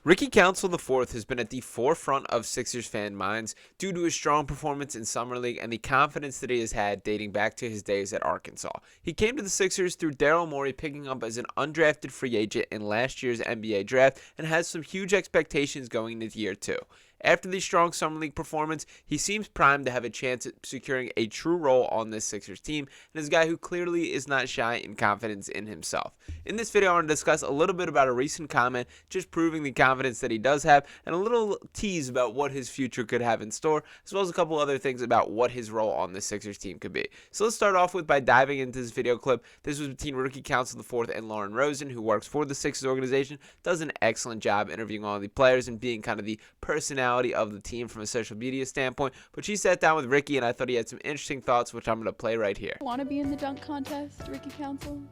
Ricky Council IV has been at the forefront of Sixers fan minds due to his strong performance in Summer League and the confidence that he has had dating back to his days at Arkansas. He came to the Sixers through Daryl Morey picking up as an undrafted free agent in last year's NBA draft and has some huge expectations going into year two. After the strong Summer League performance, he seems primed to have a chance at securing a true role on this Sixers team, and is a guy who clearly is not shy in confidence in himself. In this video, I want to discuss a little bit about a recent comment, just proving the confidence that he does have, and a little tease about what his future could have in store, as well as a couple other things about what his role on the Sixers team could be. So let's start off with by diving into this video clip. This was between Ricky Council IV and Lauren Rosen, who works for the Sixers organization, does an excellent job interviewing all the players and being kind of the personality of the team from a social media standpoint. But she sat down with Ricky, and I thought he had some interesting thoughts, which I'm going to play right here. Want to be in the dunk contest, Ricky Council?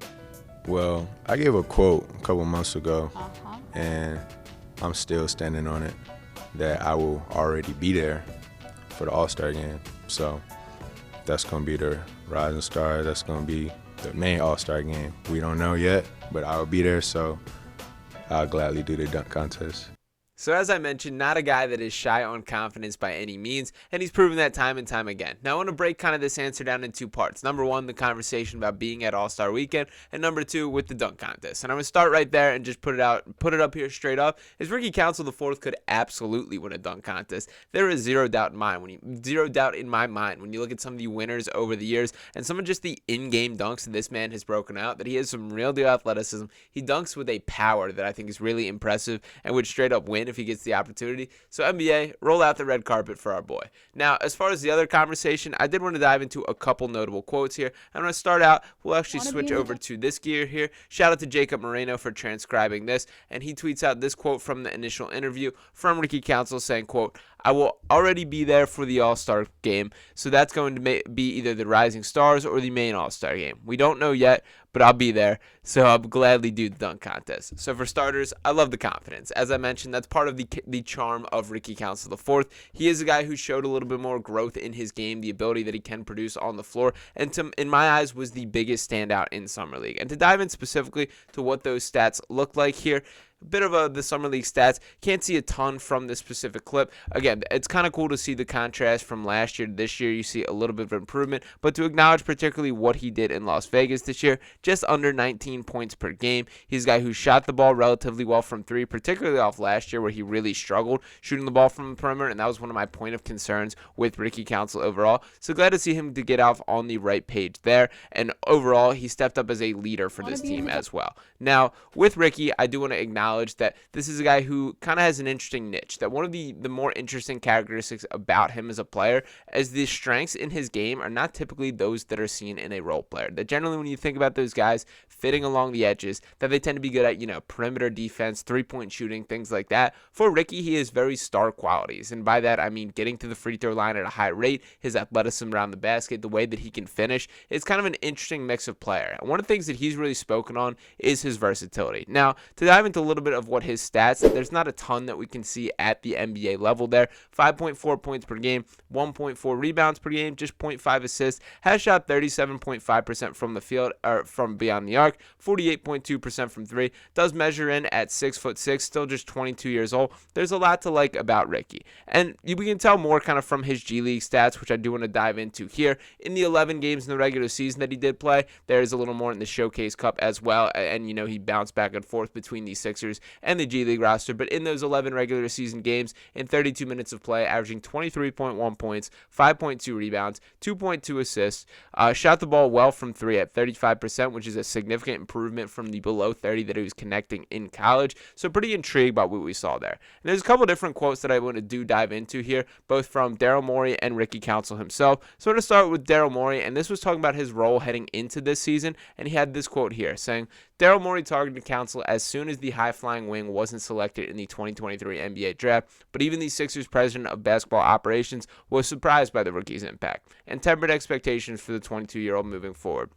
Well, I gave a quote a couple months ago, and I'm still standing on it, that I will already be there for the All-Star game. So that's going to be the Rising Star. That's going to be the main All-Star game. We don't know yet, but I will be there, so I'll gladly do the dunk contest. So as I mentioned, not a guy that is shy on confidence by any means, and he's proven that time and time again. Now I want to break kind of this answer down in two parts. Number one, the conversation about being at All-Star Weekend, and number two, with the dunk contest. And I'm going to start right there and just put it up here straight up. Is Ricky Council IV could absolutely win a dunk contest. There is zero doubt in my mind when you look at some of the winners over the years and some of just the in-game dunks that this man has broken out, that he has some real deal athleticism. He dunks with a power that I think is really impressive and would straight up win if he gets the opportunity. So NBA, roll out the red carpet for our boy. Now, as far as the other conversation, I did want to dive into a couple notable quotes here. I'm going to start out. We'll actually switch over to this gear here. Shout out to Jacob Moreno for transcribing this, and he tweets out this quote from the initial interview from Ricky Council saying, quote, "I will already be there for the All-Star game, so that's going to be either the Rising Stars or the main All-Star game. We don't know yet, but I'll be there, so I'll gladly do the dunk contest." So for starters, I love the confidence. As I mentioned, that's part of the charm of Ricky Council IV. He is a guy who showed a little bit more growth in his game, the ability that he can produce on the floor, and in my eyes was the biggest standout in Summer League. And to dive in specifically to what those stats look like here, a bit of the Summer League stats. Can't see a ton from this specific clip. Again, it's kind of cool to see the contrast from last year to this year. You see a little bit of improvement, but to acknowledge particularly what he did in Las Vegas this year, just under 19 points per game. He's a guy who shot the ball relatively well from three, particularly off last year where he really struggled shooting the ball from the perimeter, and that was one of my point of concerns with Ricky Council overall. So glad to see him to get off on the right page there, and overall, he stepped up as a leader for this team as well. Now, with Ricky, I do want to acknowledge that this is a guy who kind of has an interesting niche, that one of the more interesting characteristics about him as a player is the strengths in his game are not typically those that are seen in a role player. That generally when you think about those guys fitting along the edges, that they tend to be good at, perimeter defense, three-point shooting, things like that. For Ricky, he has very star qualities, and by that I mean getting to the free throw line at a high rate, his athleticism around the basket, the way that he can finish. It's kind of an interesting mix of player. And one of the things that he's really spoken on is his versatility. Now, to dive into a little bit of what his stats, there's not a ton that we can see at the NBA level there. 5.4 points per game, 1.4 rebounds per game, just 0.5 assists, has shot 37.5% from the field, or from beyond the arc, 48.2% from three, does measure in at 6'6", still just 22 years old. There's a lot to like about Ricky, and we can tell more kind of from his G League stats, which I do want to dive into here. In the 11 games in the regular season that he did play, there's a little more in the Showcase Cup as well, and he bounced back and forth between the Sixers and the G League roster, but in those 11 regular season games, in 32 minutes of play, averaging 23.1 points, 5.2 rebounds, 2.2 assists, shot the ball well from three at 35%, which is a significant improvement from the below 30 that he was connecting in college. So pretty intrigued by what we saw there. And there's a couple different quotes that I want to dive into here, both from Daryl Morey and Ricky Council himself. So I'm going to start with Daryl Morey, and this was talking about his role heading into this season, and he had this quote here saying, "Daryl Morey targeted Council as soon as the high-flying wing wasn't selected in the 2023 NBA draft, but even the Sixers president of basketball operations was surprised by the rookie's impact and tempered expectations for the 22-year-old moving forward.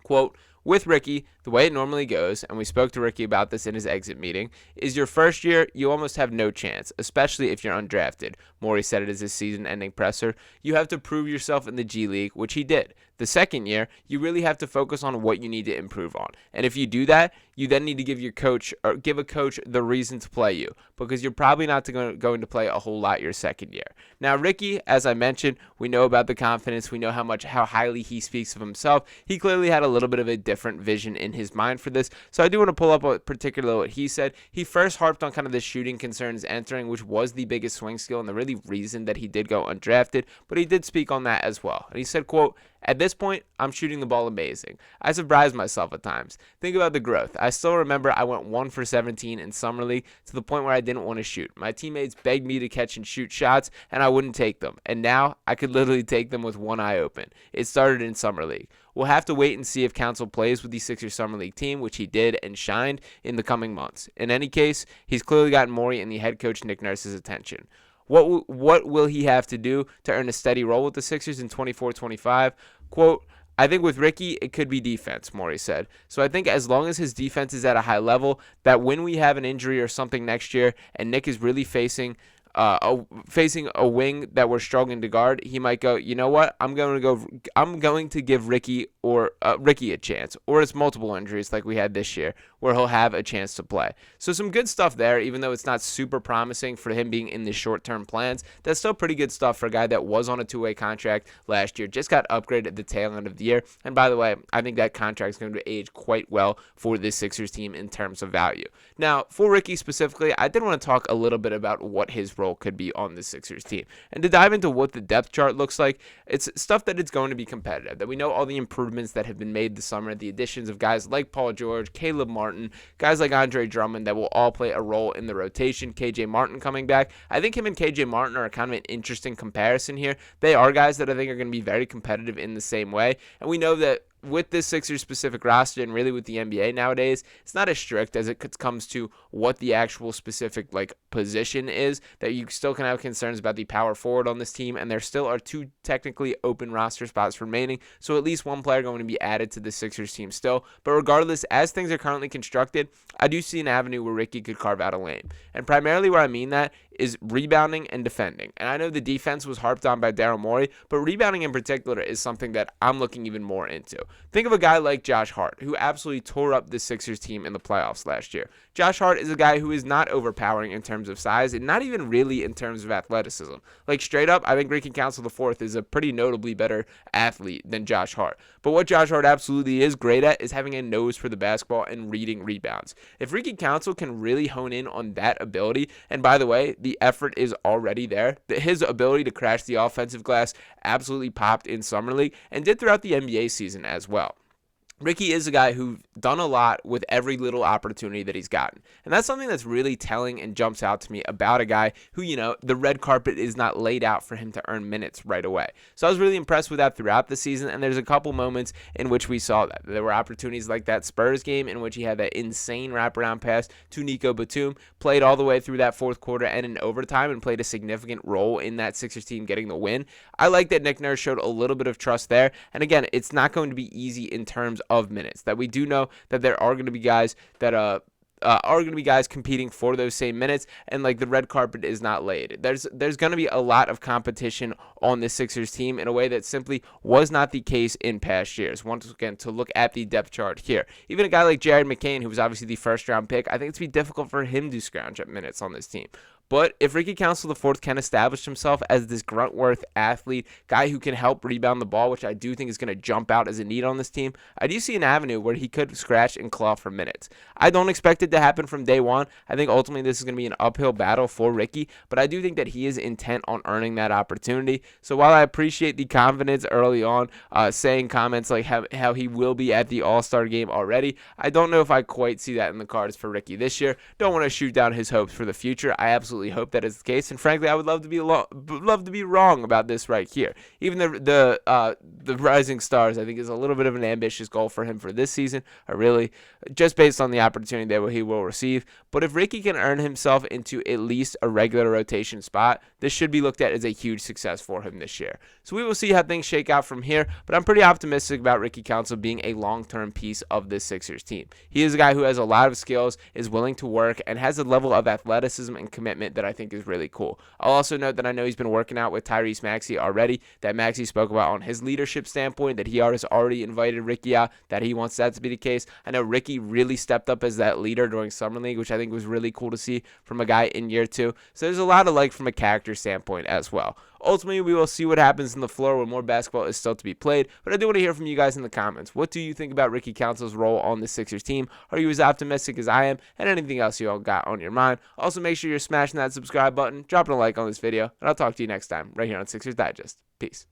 Quote, with Ricky, the way it normally goes, and we spoke to Ricky about this in his exit meeting, is your first year, you almost have no chance, especially if you're undrafted. Morey said it as his season-ending presser. You have to prove yourself in the G League, which he did. the second year, you really have to focus on what you need to improve on. And if you do that, you then need to give a coach the reason to play you, because you're probably not going to play a whole lot your second year. Now, Ricky, as I mentioned, we know about the confidence. We know how highly he speaks of himself. He clearly had a little bit of a different vision in his mind for this. So I do want to pull up particularly what he said. He first harped on kind of the shooting concerns entering, which was the biggest swing skill and the really reason that he did go undrafted. But he did speak on that as well. And he said, quote, "At this point, I'm shooting the ball amazing. I surprise myself at times. Think about the growth. I still remember I went 1 for 17 in Summer League to the point where I didn't want to shoot. My teammates begged me to catch and shoot shots, and I wouldn't take them. And now I could literally take them with one eye open. It started in Summer League. We'll have to wait and see if Council plays with the Sixers Summer League team, which he did and shined in the coming months. In any case, he's clearly gotten Morey and the head coach Nick Nurse's attention. What will he have to do to earn a steady role with the Sixers in 24-25? Quote, "I think with Ricky, it could be defense," Morey said. "So I think as long as his defense is at a high level, that when we have an injury or something next year and Nick is really facing a wing that we're struggling to guard, he might go, you know what, I'm going to give Ricky a chance, or it's multiple injuries like we had this year where he'll have a chance to play." So some good stuff there, even though it's not super promising for him being in the short-term plans. That's still pretty good stuff for a guy that was on a two-way contract last year, just got upgraded at the tail end of the year. And by the way, I think that contract is going to age quite well for this Sixers team in terms of value. Now, for Ricky specifically, I did want to talk a little bit about what his role could be on the Sixers team. And to dive into what the depth chart looks like, it's stuff that it's going to be competitive, that we know all the improvements that have been made this summer, the additions of guys like Paul George, Caleb Martin, guys like Andre Drummond that will all play a role in the rotation. KJ Martin coming back. I think him and KJ Martin are kind of an interesting comparison here. They are guys that I think are going to be very competitive in the same way. And we know that with this Sixers specific roster and really with the NBA nowadays, it's not as strict as it comes to what the actual specific position is, that you still can have concerns about the power forward on this team, and there still are 2 technically open roster spots remaining, so at least one player going to be added to the Sixers team still. But regardless, as things are currently constructed, I do see an avenue where Ricky could carve out a lane. And primarily where I mean that is rebounding and defending. And I know the defense was harped on by Daryl Morey, but rebounding in particular is something that I'm looking even more into. Think of a guy like Josh Hart, who absolutely tore up the Sixers team in the playoffs last year. Josh Hart is a guy who is not overpowering in terms of size and not even really in terms of athleticism. Straight up, I think Ricky Council IV is a pretty notably better athlete than Josh Hart. But what Josh Hart absolutely is great at is having a nose for the basketball and reading rebounds. If Ricky Council can really hone in on that ability, and by the way, the effort is already there, his ability to crash the offensive glass absolutely popped in Summer League and did throughout the NBA season as well. Ricky is a guy who's done a lot with every little opportunity that he's gotten. And that's something that's really telling and jumps out to me about a guy who, the red carpet is not laid out for him to earn minutes right away. So I was really impressed with that throughout the season, and there's a couple moments in which we saw that. There were opportunities like that Spurs game in which he had that insane wraparound pass to Nico Batum, played all the way through that fourth quarter and in overtime, and played a significant role in that Sixers team getting the win. I like that Nick Nurse showed a little bit of trust there. And again, it's not going to be easy in terms of minutes, that we do know that there are going to be guys that are going to be guys competing for those same minutes, and the red carpet is not laid. There's going to be a lot of competition on the Sixers team in a way that simply was not the case in past years. Once again, to look at the depth chart here, even a guy like Jared McCain, who was obviously the first round pick, I think it's be difficult for him to scrounge up minutes on this team. But if Ricky Council IV can establish himself as this grunt-worth athlete, guy who can help rebound the ball, which I do think is going to jump out as a need on this team, I do see an avenue where he could scratch and claw for minutes. I don't expect it to happen from day one. I think ultimately this is going to be an uphill battle for Ricky, but I do think that he is intent on earning that opportunity. So while I appreciate the confidence early on, saying comments like how he will be at the All-Star game already, I don't know if I quite see that in the cards for Ricky this year. Don't want to shoot down his hopes for the future. I absolutely hope that is the case, and frankly, I would love to be wrong about this right here. Even the Rising Stars, I think, is a little bit of an ambitious goal for him for this season, or really just based on the opportunity that he will receive. But if Ricky can earn himself into at least a regular rotation spot, this should be looked at as a huge success for him this year. So we will see how things shake out from here, but I'm pretty optimistic about Ricky Council being a long-term piece of this Sixers team. He is a guy who has a lot of skills, is willing to work, and has a level of athleticism and commitment it that I think is really cool. I'll also note that I know he's been working out with Tyrese Maxey already, that Maxey spoke about on his leadership standpoint, that he has already invited Ricky out, that he wants that to be the case. I know Ricky really stepped up as that leader during Summer League, which I think was really cool to see from a guy in year 2. So there's a lot of like from a character standpoint as well. Ultimately, we will see what happens in the floor when more basketball is still to be played, but I do want to hear from you guys in the comments. What do you think about Ricky Council's role on the Sixers team? Are you as optimistic as I am? And anything else you all got on your mind? Also, make sure you're smashing that subscribe button, dropping a like on this video, and I'll talk to you next time right here on Sixers Digest. Peace.